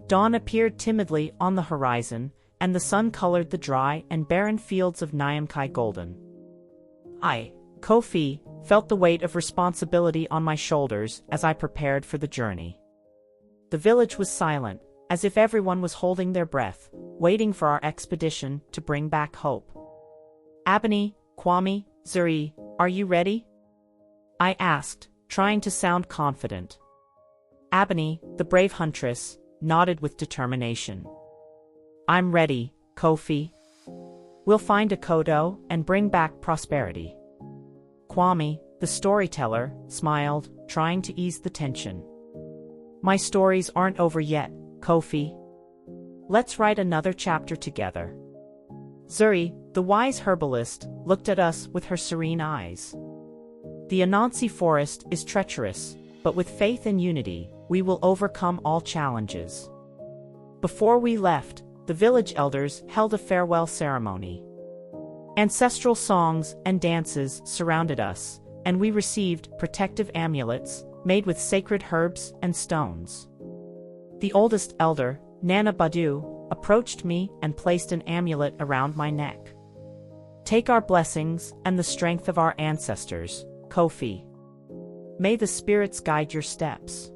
Dawn appeared timidly on the horizon, and the sun colored the dry and barren fields of Nyamkai golden. I, Kofi, felt the weight of responsibility on my shoulders as I prepared for the journey. The village was silent, as if everyone was holding their breath, waiting for our expedition to bring back hope. Abani, Kwame, Zuri, are you ready? I asked, trying to sound confident. Abani, the brave huntress, nodded with determination. I'm ready, Kofi. We'll find a Kodo and bring back prosperity. Kwame, the storyteller, smiled, trying to ease the tension. My stories aren't over yet, Kofi. Let's write another chapter together. Zuri, the wise herbalist, looked at us with her serene eyes. The Anansi forest is treacherous, but with faith and unity, we will overcome all challenges. Before we left, the village elders held a farewell ceremony. Ancestral songs and dances surrounded us, and we received protective amulets made with sacred herbs and stones. The oldest elder, Nana Badu, approached me and placed an amulet around my neck. Take our blessings and the strength of our ancestors, Kofi. May the spirits guide your steps.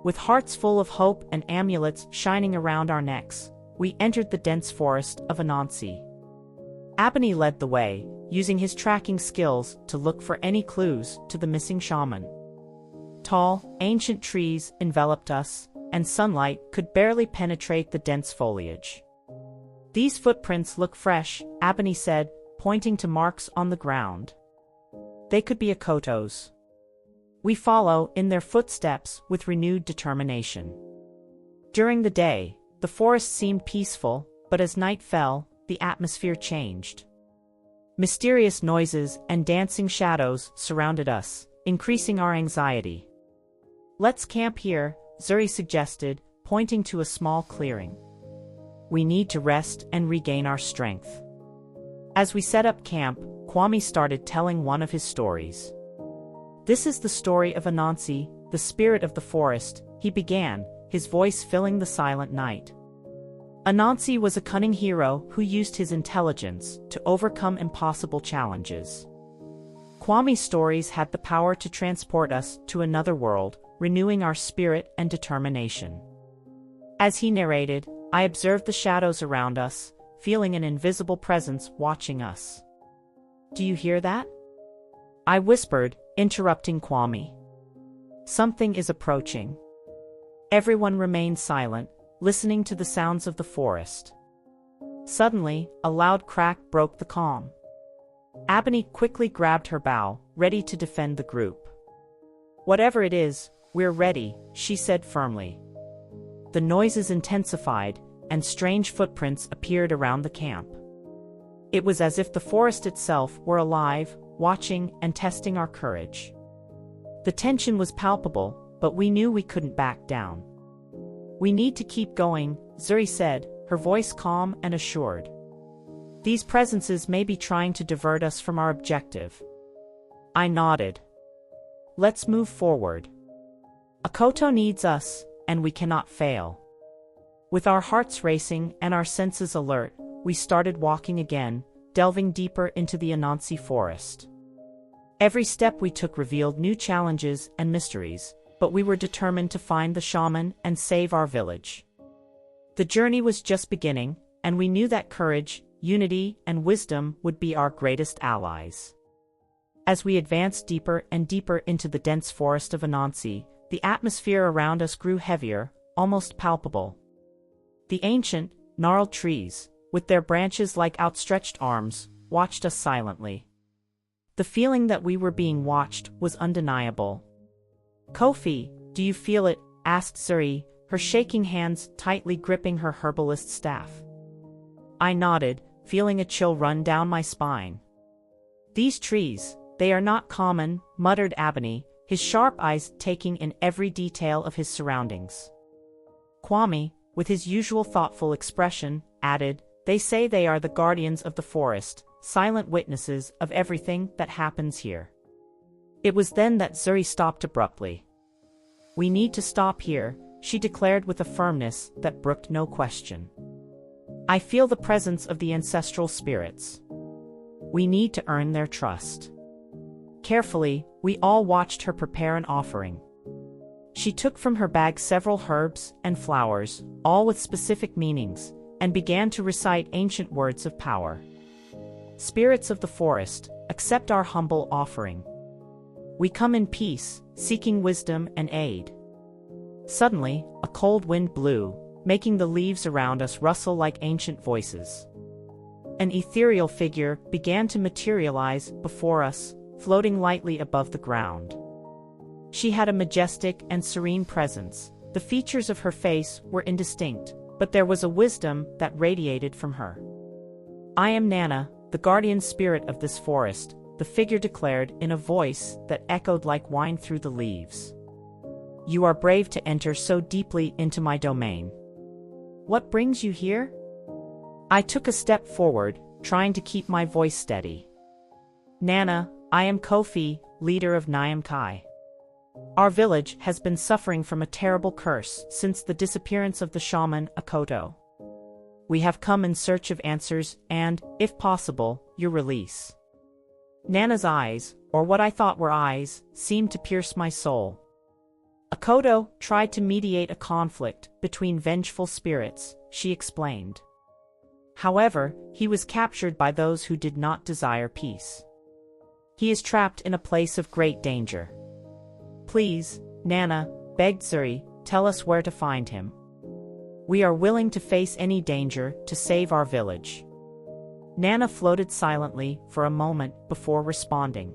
With hearts full of hope and amulets shining around our necks, we entered the dense forest of Anansi. Abani led the way, using his tracking skills to look for any clues to the missing shaman. Tall, ancient trees enveloped us, and sunlight could barely penetrate the dense foliage. These footprints look fresh, Abani said, pointing to marks on the ground. They could be Akoto's. We follow in their footsteps with renewed determination. During the day, the forest seemed peaceful, but as night fell, the atmosphere changed. Mysterious noises and dancing shadows surrounded us, increasing our anxiety. Let's camp here, Zuri suggested, pointing to a small clearing. We need to rest and regain our strength. As we set up camp, Kwame started telling one of his stories. This is the story of Anansi, the spirit of the forest, he began, his voice filling the silent night. Anansi was a cunning hero who used his intelligence to overcome impossible challenges. Kwame's stories had the power to transport us to another world, renewing our spirit and determination. As he narrated, I observed the shadows around us, feeling an invisible presence watching us. Do you hear that? I whispered, interrupting Kwame. Something is approaching. Everyone remained silent, listening to the sounds of the forest. Suddenly, a loud crack broke the calm. Abani quickly grabbed her bow, ready to defend the group. Whatever it is, we're ready, she said firmly. The noises intensified, and strange footprints appeared around the camp. It was as if the forest itself were alive, watching and testing our courage. The tension was palpable, but we knew we couldn't back down. We need to keep going, Zuri said, her voice calm and assured. These presences may be trying to divert us from our objective. I nodded. Let's move forward. Akoto needs us, and we cannot fail. With our hearts racing and our senses alert, we started walking again, delving deeper into the Anansi forest. Every step we took revealed new challenges and mysteries, but we were determined to find the shaman and save our village. The journey was just beginning, and we knew that courage, unity, and wisdom would be our greatest allies. As we advanced deeper and deeper into the dense forest of Anansi, the atmosphere around us grew heavier, almost palpable. The ancient, gnarled trees, with their branches like outstretched arms, watched us silently. The feeling that we were being watched was undeniable. Kofi, do you feel it? Asked Zuri, her shaking hands tightly gripping her herbalist staff. I nodded, feeling a chill run down my spine. These trees, they are not common, muttered Abani, his sharp eyes taking in every detail of his surroundings. Kwame, with his usual thoughtful expression, added, they say they are the guardians of the forest, silent witnesses of everything that happens here. It was then that Zuri stopped abruptly. We need to stop here, she declared with a firmness that brooked no question. I feel the presence of the ancestral spirits. We need to earn their trust. Carefully, we all watched her prepare an offering. She took from her bag several herbs and flowers, all with specific meanings, and began to recite ancient words of power. Spirits of the forest, accept our humble offering. We come in peace, seeking wisdom and aid. Suddenly, a cold wind blew, making the leaves around us rustle like ancient voices. An ethereal figure began to materialize before us, floating lightly above the ground. She had a majestic and serene presence. The features of her face were indistinct, but there was a wisdom that radiated from her. I am Nana, the guardian spirit of this forest, the figure declared in a voice that echoed like wine through the leaves. You are brave to enter so deeply into my domain. What brings you here? I took a step forward, trying to keep my voice steady. Nana, I am Kofi, leader of Nyam. Our village has been suffering from a terrible curse since the disappearance of the shaman Akoto. We have come in search of answers and, if possible, your release. Nana's eyes, or what I thought were eyes, seemed to pierce my soul. Akoto tried to mediate a conflict between vengeful spirits, she explained. However, he was captured by those who did not desire peace. He is trapped in a place of great danger. Please, Nana, begged Zuri, tell us where to find him. We are willing to face any danger to save our village. Nana floated silently for a moment before responding.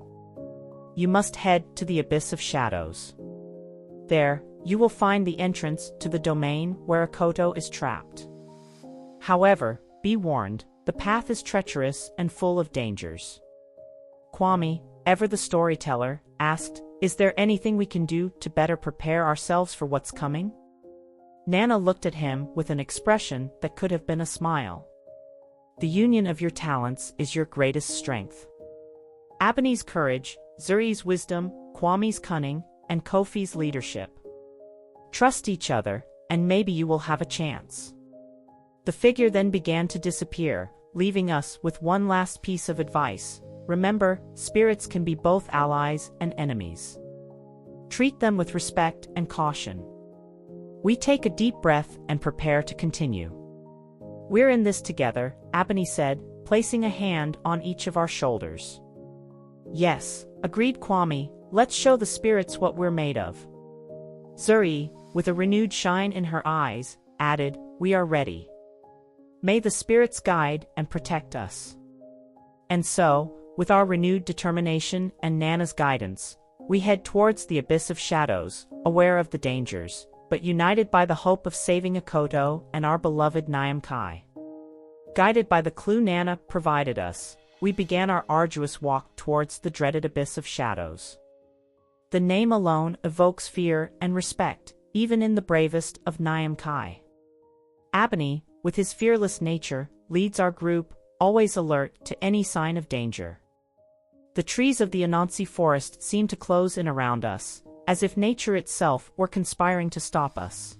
You must head to the Abyss of Shadows. There, you will find the entrance to the domain where Akoto is trapped. However, be warned, the path is treacherous and full of dangers. Kwame, ever the storyteller, asked, is there anything we can do to better prepare ourselves for what's coming? Nana looked at him with an expression that could have been a smile. The union of your talents is your greatest strength. Abani's courage, Zuri's wisdom, Kwame's cunning, and Kofi's leadership. Trust each other, and maybe you will have a chance. The figure then began to disappear, leaving us with one last piece of advice. Remember, spirits can be both allies and enemies. Treat them with respect and caution. We take a deep breath and prepare to continue. We're in this together, Abani said, placing a hand on each of our shoulders. Yes, agreed Kwame, let's show the spirits what we're made of. Zuri, with a renewed shine in her eyes, added, we are ready. May the spirits guide and protect us. And so, with our renewed determination and Nana's guidance, we head towards the Abyss of Shadows, aware of the dangers, but united by the hope of saving Akoto and our beloved Nyam. Guided by the clue Nana provided us, we began our arduous walk towards the dreaded Abyss of Shadows. The name alone evokes fear and respect, even in the bravest of Nyam. Abani, with his fearless nature, leads our group, always alert to any sign of danger. The trees of the Anansi forest seem to close in around us, as if nature itself were conspiring to stop us.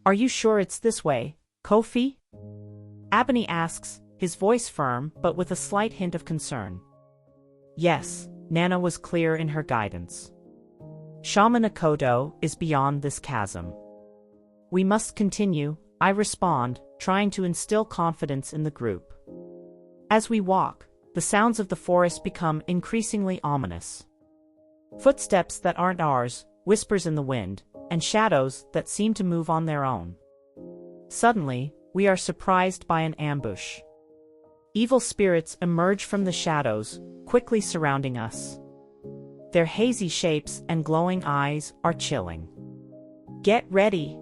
Are you sure it's this way, Kofi? Abani asks, his voice firm but with a slight hint of concern. Yes, Nana was clear in her guidance. Shaman Akoto is beyond this chasm. We must continue, I respond, trying to instill confidence in the group. As we walk, the sounds of the forest become increasingly ominous. Footsteps that aren't ours, whispers in the wind, and shadows that seem to move on their own. Suddenly, we are surprised by an ambush. Evil spirits emerge from the shadows, quickly surrounding us. Their hazy shapes and glowing eyes are chilling. Get ready!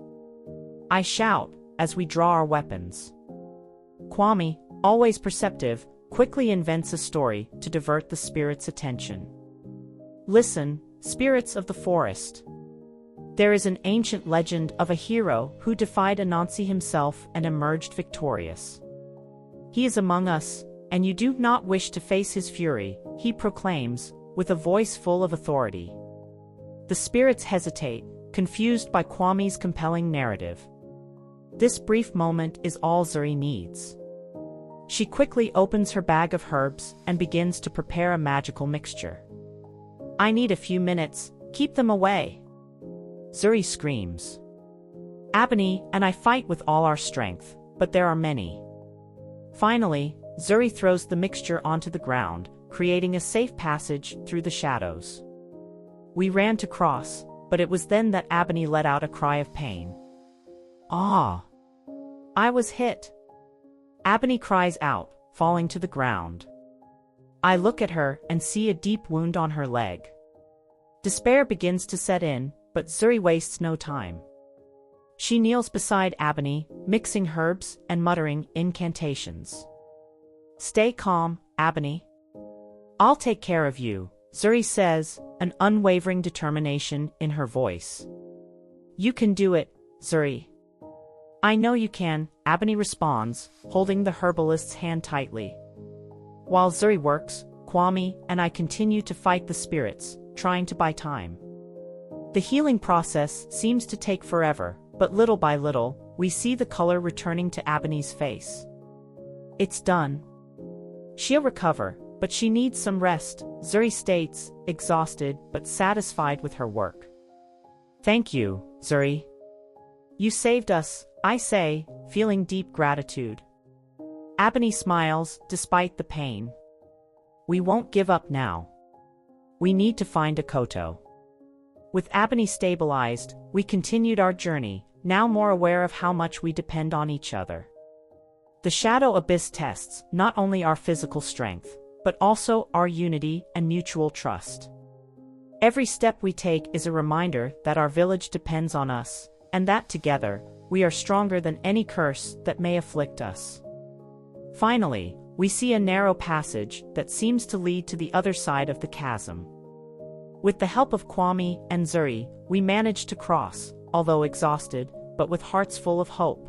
I shout as we draw our weapons. Kwame, always perceptive, quickly invents a story to divert the spirits' attention. Listen, spirits of the forest. There is an ancient legend of a hero who defied Anansi himself and emerged victorious. He is among us, and you do not wish to face his fury, he proclaims, with a voice full of authority. The spirits hesitate, confused by Kwami's compelling narrative. This brief moment is all Zuri needs. She quickly opens her bag of herbs and begins to prepare a magical mixture. I need a few minutes, keep them away. Zuri screams. Abony and I fight with all our strength, but there are many. Finally, Zuri throws the mixture onto the ground, creating a safe passage through the shadows. We ran to cross, but it was then that Abony let out a cry of pain. Ah! I was hit. Abony cries out, falling to the ground. I look at her and see a deep wound on her leg. Despair begins to set in, but Zuri wastes no time. She kneels beside Abony, mixing herbs and muttering incantations. Stay calm, Abony. I'll take care of you, Zuri says, an unwavering determination in her voice. You can do it, Zuri. I know you can, Abony responds, holding the herbalist's hand tightly. While Zuri works, Kwami and I continue to fight the spirits, trying to buy time. The healing process seems to take forever, but little by little, we see the color returning to Abony's face. It's done. She'll recover, but she needs some rest, Zuri states, exhausted but satisfied with her work. Thank you, Zuri. You saved us, I say, feeling deep gratitude. Abony smiles, despite the pain. We won't give up now. We need to find a Koto. With Abony stabilized, we continued our journey, now more aware of how much we depend on each other. The Shadow Abyss tests not only our physical strength, but also our unity and mutual trust. Every step we take is a reminder that our village depends on us, and that together, we are stronger than any curse that may afflict us. Finally, we see a narrow passage that seems to lead to the other side of the chasm. With the help of Kwami and Zuri, we manage to cross, although exhausted, but with hearts full of hope.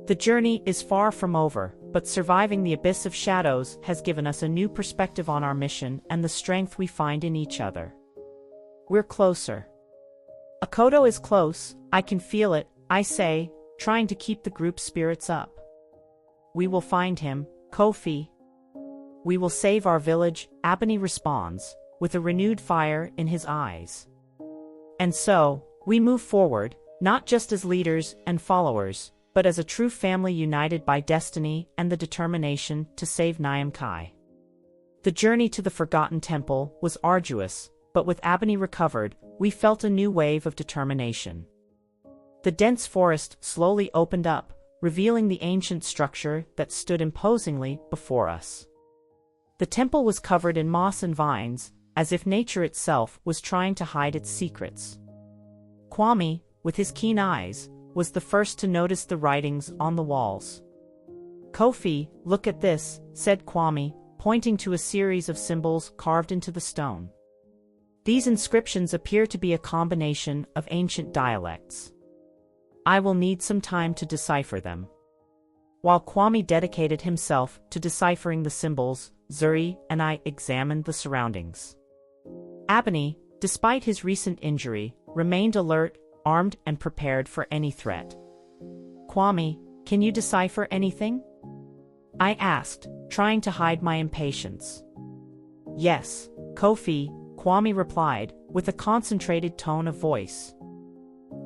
The journey is far from over, but surviving the abyss of shadows has given us a new perspective on our mission and the strength we find in each other. We're closer. A Koto is close, I can feel it, I say, trying to keep the group's spirits up. We will find him, Kofi. We will save our village, Abony responds, with a renewed fire in his eyes. And so, we move forward, not just as leaders and followers, but as a true family united by destiny and the determination to save Nyamkai. The journey to the Forgotten Temple was arduous, but with Abony recovered, we felt a new wave of determination. The dense forest slowly opened up, revealing the ancient structure that stood imposingly before us. The temple was covered in moss and vines, as if nature itself was trying to hide its secrets. Kwami, with his keen eyes, was the first to notice the writings on the walls. Kofi, look at this, said Kwami, pointing to a series of symbols carved into the stone. These inscriptions appear to be a combination of ancient dialects. I will need some time to decipher them. While Kwami dedicated himself to deciphering the symbols, Zuri and I examined the surroundings. Abony, despite his recent injury, remained alert, armed and prepared for any threat. Kwami, can you decipher anything? I asked, trying to hide my impatience. Yes, Kofi, Kwami replied, with a concentrated tone of voice.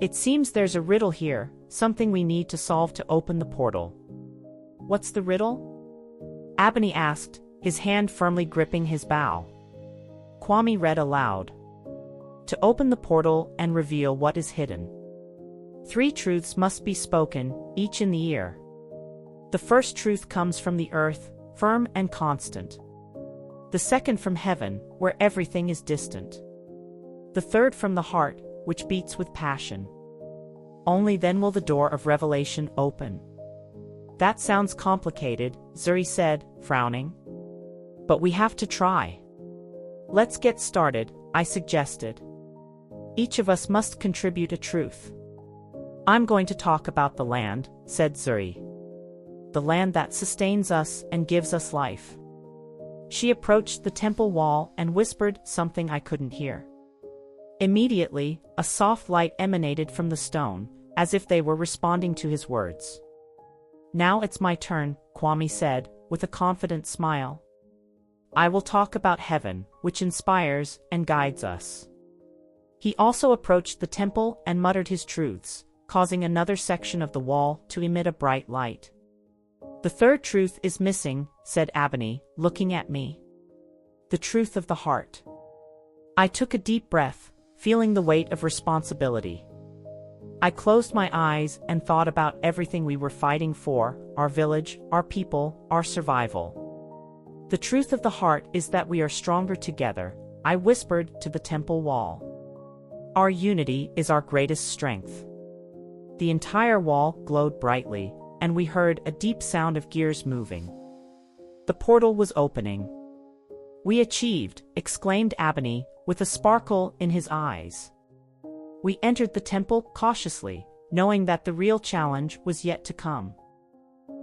It seems there's a riddle here, something we need to solve to open the portal. What's the riddle? Abony asked, his hand firmly gripping his bow. Kwami read aloud. To open the portal and reveal what is hidden. 3 truths must be spoken, each in the ear. The first truth comes from the earth, firm and constant. The second from heaven, where everything is distant. The third from the heart, which beats with passion. Only then will the door of revelation open. That sounds complicated, Zuri said, frowning. But we have to try. Let's get started, I suggested. Each of us must contribute a truth. I'm going to talk about the land, said Zuri. The land that sustains us and gives us life. She approached the temple wall and whispered something I couldn't hear. Immediately, a soft light emanated from the stone, as if they were responding to his words. "Now it's my turn," Kwame said, with a confident smile. "I will talk about heaven, which inspires and guides us." He also approached the temple and muttered his truths, causing another section of the wall to emit a bright light. "The third truth is missing," said Ebony, looking at me. "The truth of the heart." I took a deep breath, feeling the weight of responsibility. I closed my eyes and thought about everything we were fighting for: our village, our people, our survival. "The truth of the heart is that we are stronger together," I whispered to the temple wall. "Our unity is our greatest strength." The entire wall glowed brightly, and we heard a deep sound of gears moving. The portal was opening. "We achieved," exclaimed Ebony, with a sparkle in his eyes. We entered the temple cautiously, knowing that the real challenge was yet to come.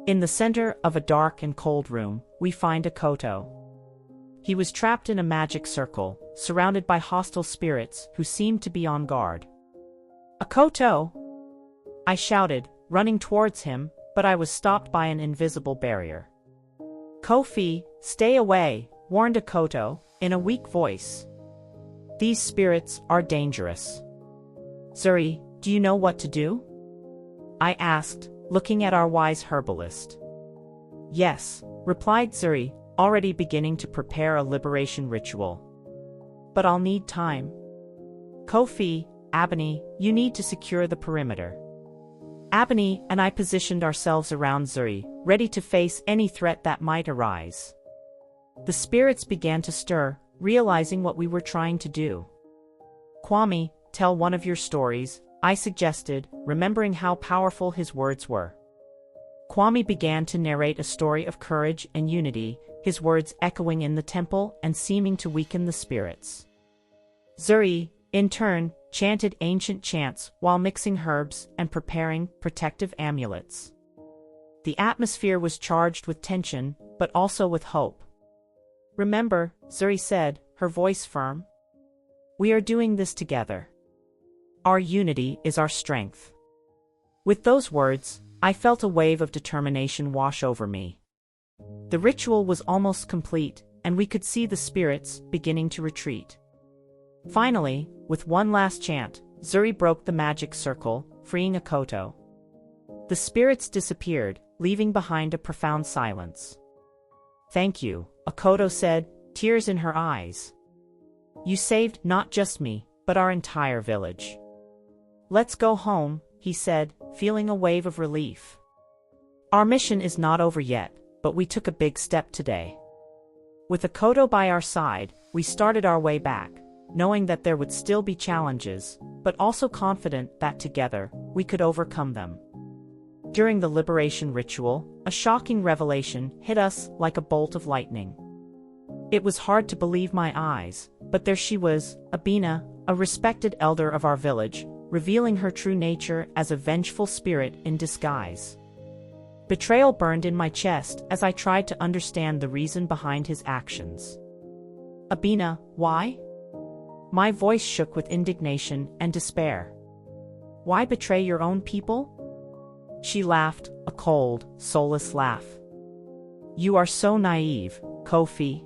In the center of a dark and cold room, we find Akoto. He was trapped in a magic circle, surrounded by hostile spirits who seemed to be on guard. "Akoto!" I shouted, running towards him, but I was stopped by an invisible barrier. "Kofi, stay away," warned Akoto, in a weak voice. "These spirits are dangerous." "Zuri, do you know what to do?" I asked, looking at our wise herbalist. "Yes," replied Zuri, already beginning to prepare a liberation ritual. "But I'll need time." "Kofi, Ebony, you need to secure the perimeter." Ebony and I positioned ourselves around Zuri, ready to face any threat that might arise. The spirits began to stir, realizing what we were trying to do. "Kwame, tell one of your stories," I suggested, remembering how powerful his words were. Kwame began to narrate a story of courage and unity, his words echoing in the temple and seeming to weaken the spirits. Zuri, in turn, chanted ancient chants while mixing herbs and preparing protective amulets. The atmosphere was charged with tension, but also with hope. "Remember," Zuri said, her voice firm. "We are doing this together. Our unity is our strength." With those words, I felt a wave of determination wash over me. The ritual was almost complete, and we could see the spirits beginning to retreat. Finally, with one last chant, Zuri broke the magic circle, freeing Akoto. The spirits disappeared, leaving behind a profound silence. "Thank you," Akoto said, tears in her eyes. "You saved not just me, but our entire village." "Let's go home," he said, feeling a wave of relief. "Our mission is not over yet, but we took a big step today." With Akoto by our side, we started our way back, knowing that there would still be challenges, but also confident that together, we could overcome them. During the liberation ritual, a shocking revelation hit us like a bolt of lightning. It was hard to believe my eyes, but there she was, Abina, a respected elder of our village, revealing her true nature as a vengeful spirit in disguise. Betrayal burned in my chest as I tried to understand the reason behind his actions. "Abina, why?" My voice shook with indignation and despair. "Why betray your own people?" She laughed, a cold, soulless laugh. "You are so naive, Kofi.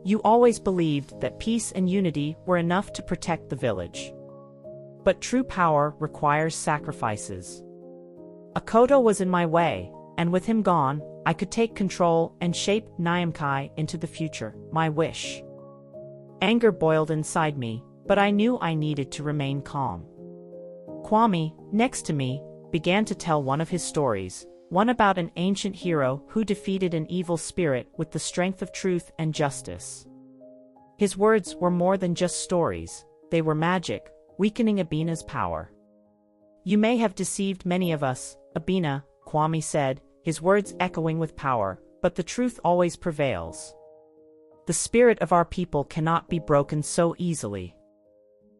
You always believed that peace and unity were enough to protect the village. But true power requires sacrifices. Akoto was in my way, and with him gone, I could take control and shape Nyamkai into the future, my wish." Anger boiled inside me, but I knew I needed to remain calm. Kwame, next to me, began to tell one of his stories, one about an ancient hero who defeated an evil spirit with the strength of truth and justice. His words were more than just stories, they were magic, weakening Abina's power. "You may have deceived many of us, Abina," Kwame said, his words echoing with power, "but the truth always prevails. The spirit of our people cannot be broken so easily."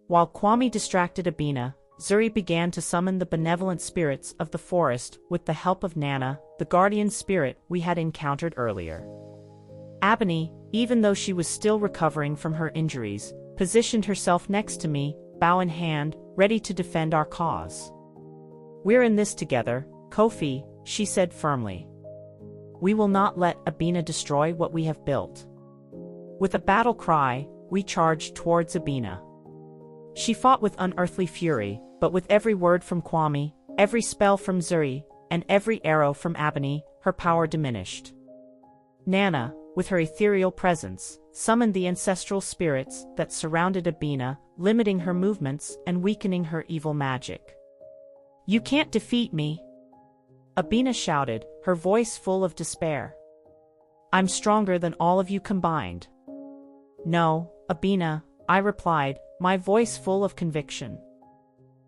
While Kwame distracted Abina, Zuri began to summon the benevolent spirits of the forest with the help of Nana, the guardian spirit we had encountered earlier. Ebony, even though she was still recovering from her injuries, positioned herself next to me, bow in hand, ready to defend our cause. "We're in this together, Kofi," she said firmly. "We will not let Abina destroy what we have built." With a battle cry, we charged towards Abina. She fought with unearthly fury, but with every word from Kwame, every spell from Zuri, and every arrow from Abani, her power diminished. Nana, with her ethereal presence, summoned the ancestral spirits that surrounded Abina, limiting her movements and weakening her evil magic. "You can't defeat me!" Abina shouted, her voice full of despair. "I'm stronger than all of you combined." "No, Abina," I replied, my voice full of conviction.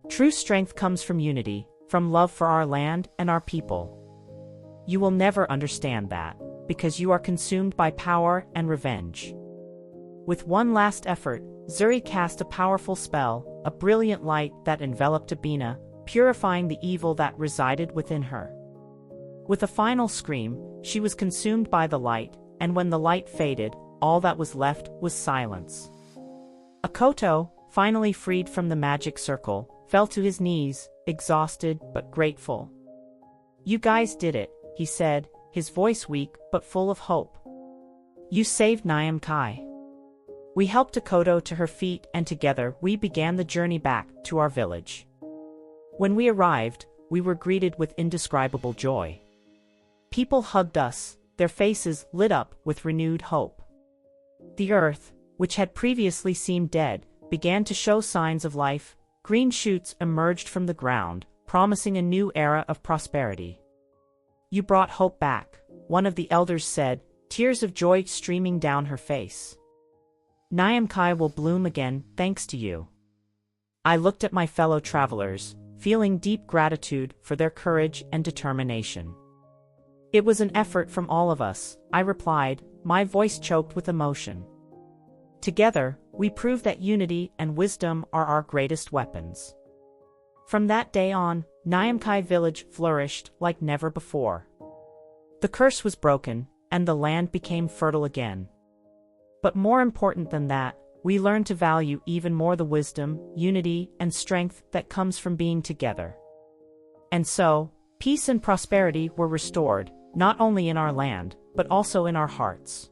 "True strength comes from unity, from love for our land and our people. You will never understand that, because you are consumed by power and revenge." With one last effort, Zuri cast a powerful spell, a brilliant light that enveloped Abina, purifying the evil that resided within her. With a final scream, she was consumed by the light, and when the light faded, all that was left was silence. Akoto, finally freed from the magic circle, fell to his knees, exhausted but grateful. "You guys did it," he said, his voice weak but full of hope. "You saved Nyam Kai." We helped Akoto to her feet and together we began the journey back to our village. When we arrived, we were greeted with indescribable joy. People hugged us, their faces lit up with renewed hope. The earth, which had previously seemed dead, began to show signs of life. Green shoots emerged from the ground, promising a new era of prosperity. "You brought hope back," one of the elders said, tears of joy streaming down her face. "Nyam Kai will bloom again, thanks to you." I looked at my fellow travelers, feeling deep gratitude for their courage and determination. "It was an effort from all of us," I replied, my voice choked with emotion. Together, we proved that unity and wisdom are our greatest weapons. From that day on, Nyam Kai village flourished like never before. The curse was broken, and the land became fertile again. But more important than that, we learned to value even more the wisdom, unity, and strength that comes from being together. And so, peace and prosperity were restored, not only in our land, but also in our hearts.